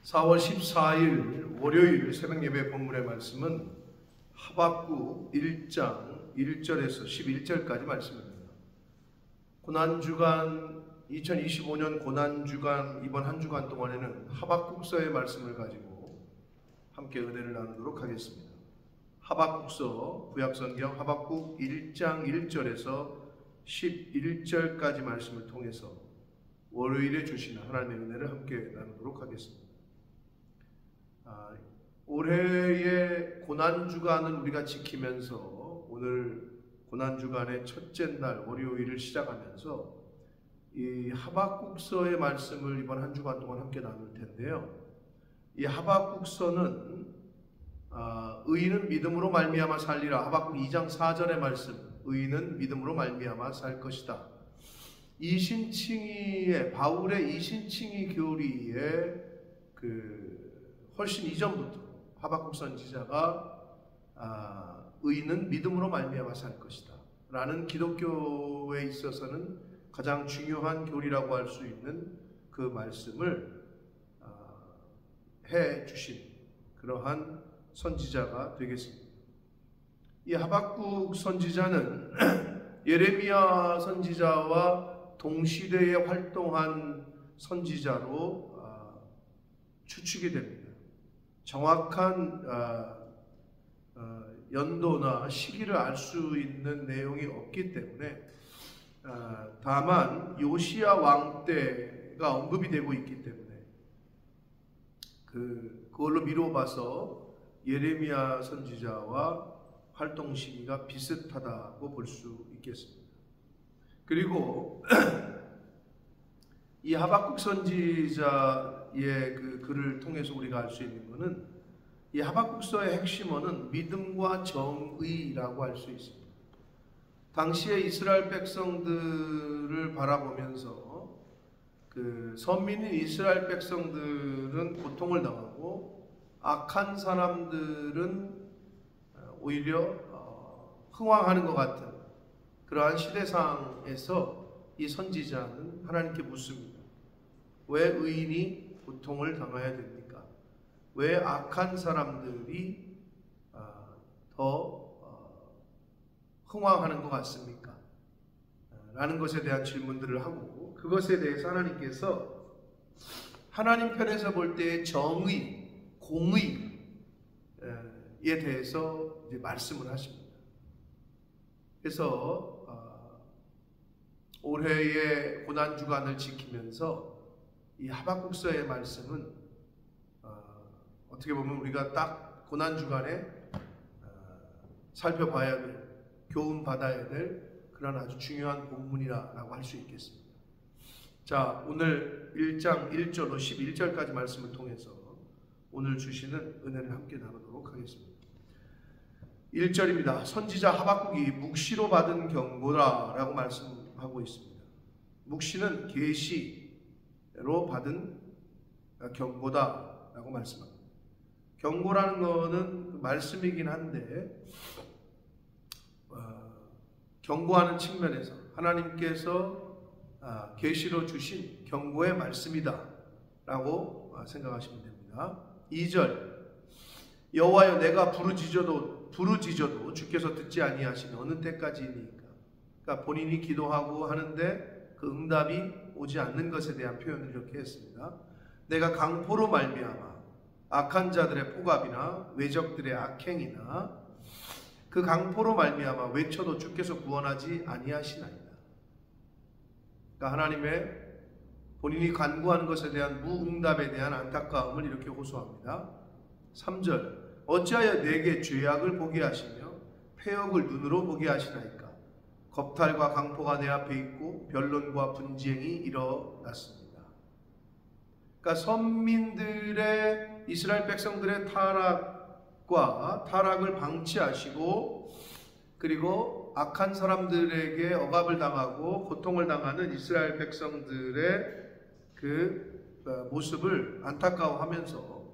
4월 14일 월요일 새벽 예배 본문의 말씀은 하박국 1장 1절에서 11절까지 말씀입니다. 고난주간 2025년 고난주간 이번 한 주간 동안에는 하박국서의 말씀을 가지고 함께 은혜를 나누도록 하겠습니다. 하박국서 구약성경 하박국 1장 1절에서 11절까지 말씀을 통해서 월요일에 주시는 하나님의 은혜를 함께 나누도록 하겠습니다. 올해의 고난주간을 우리가 지키면서 오늘 고난주간의 첫째 날 월요일을 시작하면서 이 하박국서의 말씀을 이번 한 주간 동안 함께 나눌 텐데요. 이 하박국서는 의인은 믿음으로 말미암아 살리라. 하박국 2장 4절의 말씀, 의인은 믿음으로 말미암아 살 것이다. 이신칭이의 바울의 이신칭이 교리에 훨씬 이전부터 하박국 선지자가 의인은 믿음으로 말미암아 살 것이다 라는 기독교에 있어서는 가장 중요한 교리라고 할 수 있는 그 말씀을 해 주신 그러한 선지자가 되겠습니다. 이 하박국 선지자는 예레미야 선지자와 동시대에 활동한 선지자로 추측이 됩니다. 정확한 연도나 시기를 알 수 있는 내용이 없기 때문에 다만 요시야 왕 때가 언급이 되고 있기 때문에 그걸로 미뤄봐서 예레미야 선지자와 활동 시기가 비슷하다고 볼 수 있겠습니다. 그리고 이 하박국 선지자의 그 글을 통해서 우리가 알 수 있는 것은 이 하박국서의 핵심어는 믿음과 정의라고 할 수 있습니다. 당시에 이스라엘 백성들을 바라보면서 선민인 이스라엘 백성들은 고통을 당하고 악한 사람들은 오히려 흥왕하는 것 같은 그러한 시대상에서 이 선지자는 하나님께 묻습니다. 왜 의인이 고통을 당해야 됩니까? 왜 악한 사람들이 더 흥왕하는 것 같습니까? 라는 것에 대한 질문들을 하고 그것에 대해서 하나님께서 하나님 편에서 볼 때의 정의, 공의에 대해서 이제 말씀을 하십니다. 그래서 올해의 고난주간을 지키면서 이 하박국서의 말씀은 어떻게 보면 우리가 딱 고난주간에 살펴봐야 될, 교훈받아야 될 그런 아주 중요한 본문이라고 할 수 있겠습니다. 자, 오늘 1장 1절로 11절까지 말씀을 통해서 오늘 주시는 은혜를 함께 나누도록 하겠습니다. 1절입니다. 선지자 하박국이 묵시로 받은 경고라 라고 말씀하고 있습니다. 묵시는 계시로 받은 경고다 라고 말씀합니다. 경고라는 것은 말씀이긴 한데 경고하는 측면에서 하나님께서 계시로 주신 경고의 말씀이다 라고 생각하시면 됩니다. 2절 여호와여 내가 부르짖어도 주께서 듣지 아니하시니 어느 때까지이니까. 그러니까 본인이 기도하고 하는데 그 응답이 오지 않는 것에 대한 표현을 이렇게 했습니다. 내가 강포로 말미암아 악한 자들의 포갑이나 외적들의 악행이나 그 강포로 말미암아 외쳐도 주께서 구원하지 아니하시나이다. 그러니까 하나님의 본인이 간구하는 것에 대한 무응답에 대한 안타까움을 이렇게 호소합니다. 3절 어찌하여 내게 죄악을 보게 하시며 패역을 눈으로 보게 하시나이까. 겁탈과 강포가 내 앞에 있고 변론과 분쟁이 일어났습니다. 그러니까 선민들의 이스라엘 백성들의 타락을 방치하시고 그리고 악한 사람들에게 억압을 당하고 고통을 당하는 이스라엘 백성들의 그 모습을 안타까워하면서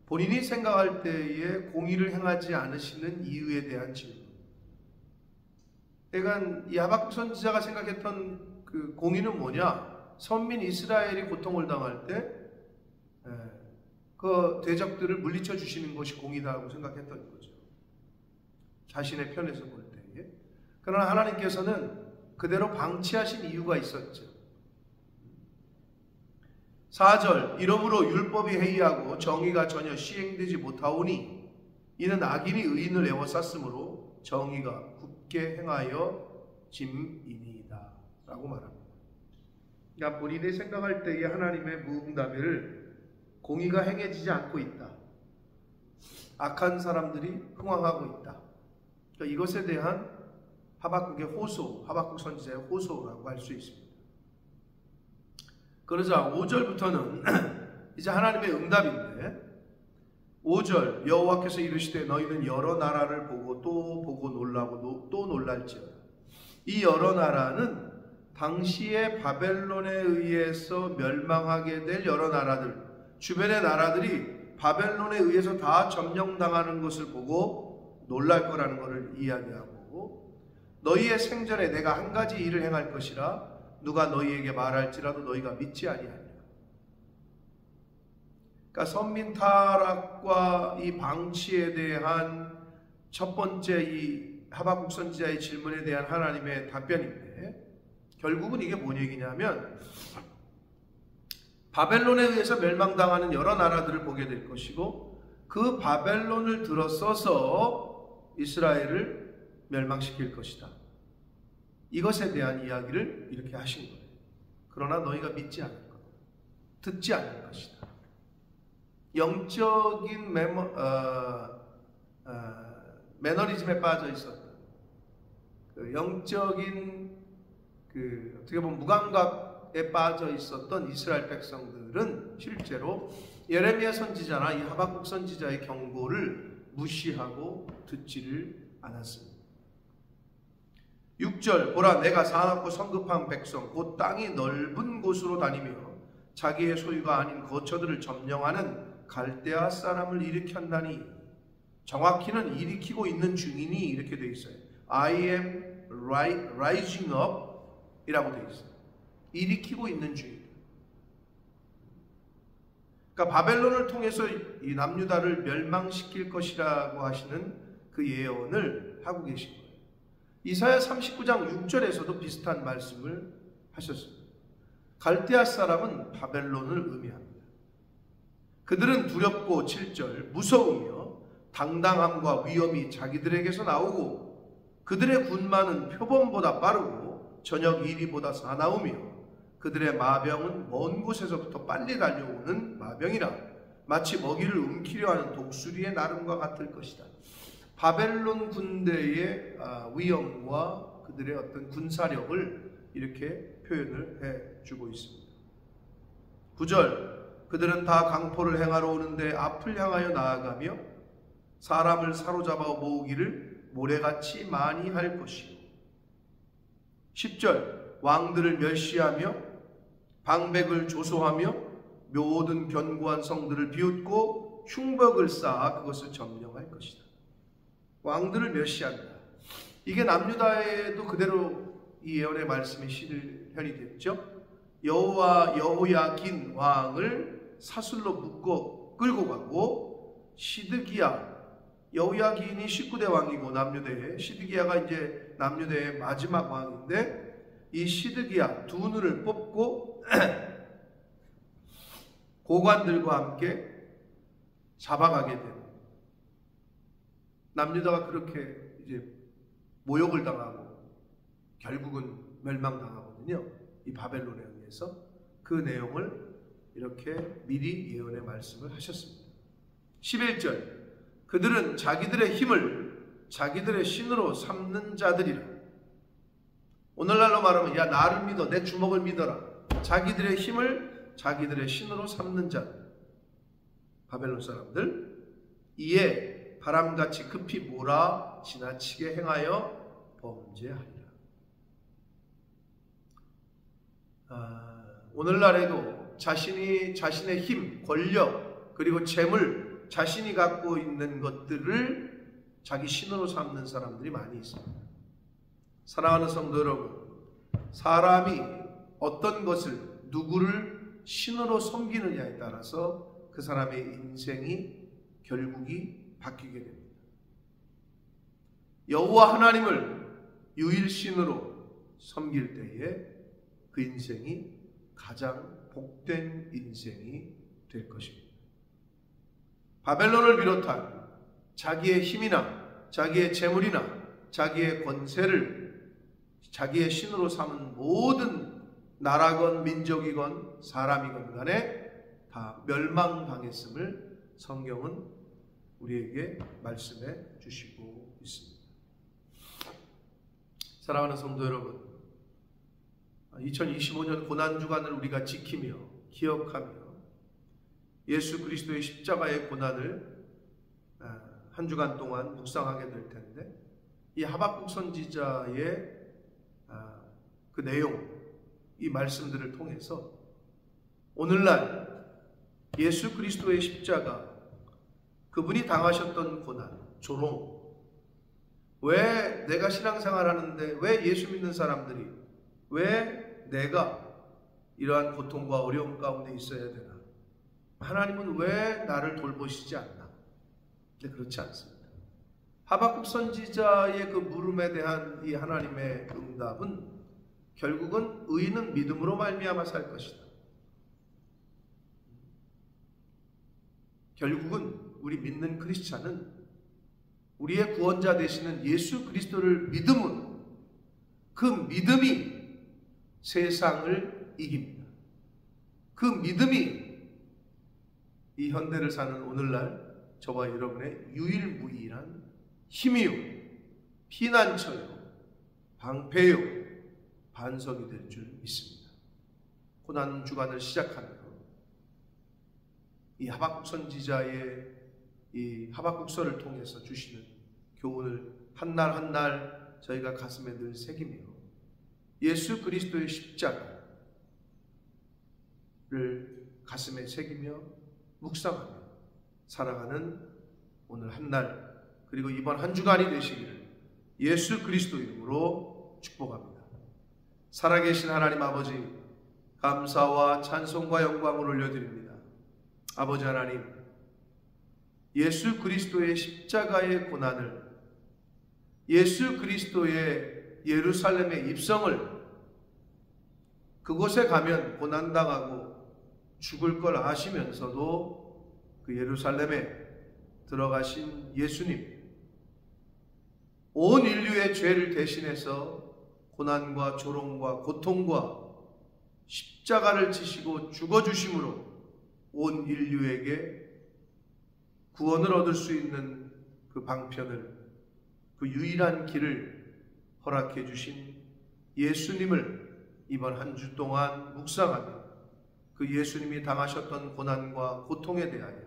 본인이 생각할 때에 공의를 행하지 않으시는 이유에 대한 질문. 그러니까 이 하박국 선지자가 생각했던 그 공의는 뭐냐? 선민 이스라엘이 고통을 당할 때 그 대적들을 물리쳐 주시는 것이 공의다라고 생각했던 거죠. 자신의 편에서 볼 때에. 그러나 하나님께서는 그대로 방치하신 이유가 있었죠. 4절, 이러므로 율법이 해이하고 정의가 전혀 시행되지 못하오니 이는 악인이 의인을 에워쌌으므로 정의가 굳게 행하여 짐이니이다 라고 말합니다. 그러니까 본인이 생각할 때에 하나님의 무응답을 공의가 행해지지 않고 있다. 악한 사람들이 흥왕하고 있다. 그러니까 이것에 대한 하박국의 호소, 하박국 선지자의 호소라고 할 수 있습니다. 그러자 5절부터는 이제 하나님의 응답인데 5절, 여호와께서 이르시되 너희는 여러 나라를 보고 또 보고 놀라고 또 놀랄지어다. 이 여러 나라는 당시에 바벨론에 의해서 멸망하게 될 여러 나라들, 주변의 나라들이 바벨론에 의해서 다 점령당하는 것을 보고 놀랄 거라는 것을 이야기하고, 너희의 생전에 내가 한 가지 일을 행할 것이라 누가 너희에게 말할지라도 너희가 믿지 아니하리라. 그러니까 선민 타락과 이 방치에 대한 첫 번째 이 하박국 선지자의 질문에 대한 하나님의 답변인데, 결국은 이게 뭔 얘기냐면 바벨론에 의해서 멸망당하는 여러 나라들을 보게 될 것이고, 그 바벨론을 들어서서 이스라엘을 멸망시킬 것이다. 이것에 대한 이야기를 이렇게 하신 거예요. 그러나 너희가 믿지 않을 거다. 듣지 않을 것이다. 영적인 매너리즘에 빠져 있었던, 그 영적인 어떻게 보면 무감각에 빠져 있었던 이스라엘 백성들은 실제로 예레미야 선지자나 이 하박국 선지자의 경고를 무시하고 듣지를 않았습니다. 6절, 보라 내가 사납고 성급한 백성 곧 땅이 넓은 곳으로 다니며 자기의 소유가 아닌 거처들을 점령하는 갈대아 사람을 일으켰나니, 정확히는 일으키고 있는 중이니 이렇게 되어 있어요. I am rising up 이라고 되어 있어요. 일으키고 있는 중이다. 그러니까 바벨론을 통해서 이 남유다를 멸망시킬 것이라고 하시는 그 예언을 하고 계신 거예요. 이사야 39장 6절에서도 비슷한 말씀을 하셨습니다. 갈대아 사람은 바벨론을 의미합니다. 그들은 두렵고 7절 무서우며 당당함과 위엄이 자기들에게서 나오고 그들의 군마는 표범보다 빠르고 저녁 이리보다 사나우며 그들의 마병은 먼 곳에서부터 빨리 달려오는 마병이라 마치 먹이를 움키려 하는 독수리의 나름과 같을 것이다. 바벨론 군대의 위엄과 그들의 어떤 군사력을 이렇게 표현을 해주고 있습니다. 9절, 그들은 다 강포를 행하러 오는데 앞을 향하여 나아가며 사람을 사로잡아 모으기를 모래같이 많이 할 것이요. 10절, 왕들을 멸시하며 방백을 조소하며 모든 견고한 성들을 비웃고 흉벽을 쌓아 그것을 점령할 것이다. 왕들을 멸시한다. 이게 남유다에도 그대로 이 예언의 말씀이 실현이 됐죠. 여호야긴 왕을 사슬로 묶어 끌고 가고 시드기야, 여호야긴이 19대 왕이고 남유대에, 시드기야가 이제 남유대의 마지막 왕인데, 이 시드기야 두 눈을 뽑고 고관들과 함께 잡아가게 됩니다. 남유다가 그렇게 이제 모욕을 당하고 결국은 멸망당하거든요. 이 바벨론에 의해서. 그 내용을 이렇게 미리 예언의 말씀을 하셨습니다. 11절, 그들은 자기들의 힘을 자기들의 신으로 삼는 자들이라. 오늘날로 말하면 야 나를 믿어, 내 주먹을 믿어라. 자기들의 힘을 자기들의 신으로 삼는 자들, 바벨론 사람들. 이에 바람같이 급히 몰아 지나치게 행하여 범죄하리라. 오늘날에도 자신의 힘, 권력, 그리고 재물, 자신이 갖고 있는 것들을 자기 신으로 삼는 사람들이 많이 있습니다. 사랑하는 성도 여러분, 사람이 어떤 것을, 누구를 신으로 섬기느냐에 따라서 그 사람의 인생이 결국이 바뀌게 됩니다. 여호와 하나님을 유일신으로 섬길 때에 그 인생이 가장 복된 인생이 될 것입니다. 바벨론을 비롯한 자기의 힘이나 자기의 재물이나 자기의 권세를 자기의 신으로 삼은 모든 나라건 민족이건 사람이건 간에 다 멸망당했음을 성경은 우리에게 말씀해 주시고 있습니다. 사랑하는 성도 여러분, 2025년 고난주간을 우리가 지키며 기억하며 예수 그리스도의 십자가의 고난을 한 주간 동안 묵상하게 될 텐데, 이 하박국 선지자의 그 내용, 이 말씀들을 통해서 오늘날 예수 그리스도의 십자가, 그분이 당하셨던 고난, 조롱, 왜 내가 신앙생활 하는데, 왜 예수 믿는 사람들이, 왜 내가 이러한 고통과 어려움 가운데 있어야 되나? 하나님은 왜 나를 돌보시지 않나? 근데 그렇지 않습니다. 하박국 선지자의 그 물음에 대한 이 하나님의 응답은 결국은 의인은 믿음으로 말미암아 살 것이다. 결국은 우리 믿는 크리스찬은 우리의 구원자 되시는 예수 그리스도를 믿음으로, 그 믿음이 세상을 이깁니다. 그 믿음이 이 현대를 사는 오늘날 저와 여러분의 유일무이한 힘이요, 피난처요, 방패요, 반석이 될 줄 믿습니다. 고난 주간을 시작하며 이 하박국 선지자의 이 하박국서를 통해서 주시는 교훈을 한 날 한 날 저희가 가슴에 늘 새기며 예수 그리스도의 십자가를 가슴에 새기며 묵상하며 살아가는 오늘 한 날, 그리고 이번 한 주간이 되시기를 예수 그리스도 이름으로 축복합니다. 살아계신 하나님 아버지, 감사와 찬송과 영광을 올려드립니다. 아버지 하나님, 예수 그리스도의 십자가의 고난을, 예수 그리스도의 예루살렘의 입성을, 그곳에 가면 고난당하고 죽을 걸 아시면서도 그 예루살렘에 들어가신 예수님, 온 인류의 죄를 대신해서 고난과 조롱과 고통과 십자가를 지시고 죽어주심으로 온 인류에게 구원을 얻을 수 있는 그 방편을, 그 유일한 길을 허락해 주신 예수님을 이번 한 주 동안 묵상하며 그 예수님이 당하셨던 고난과 고통에 대하여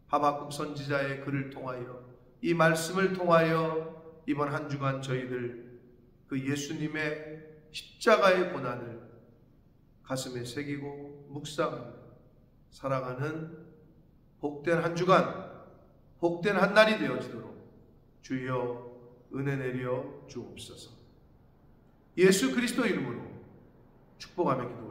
하박국 선지자의 글을 통하여, 이 말씀을 통하여 이번 한 주간 저희들 그 예수님의 십자가의 고난을 가슴에 새기고 묵상하며 살아가는 복된 한 주간, 복된 한 날이 되어지도록 주여 은혜 내려 주옵소서. 예수 그리스도 이름으로 축복하며 기도합니다.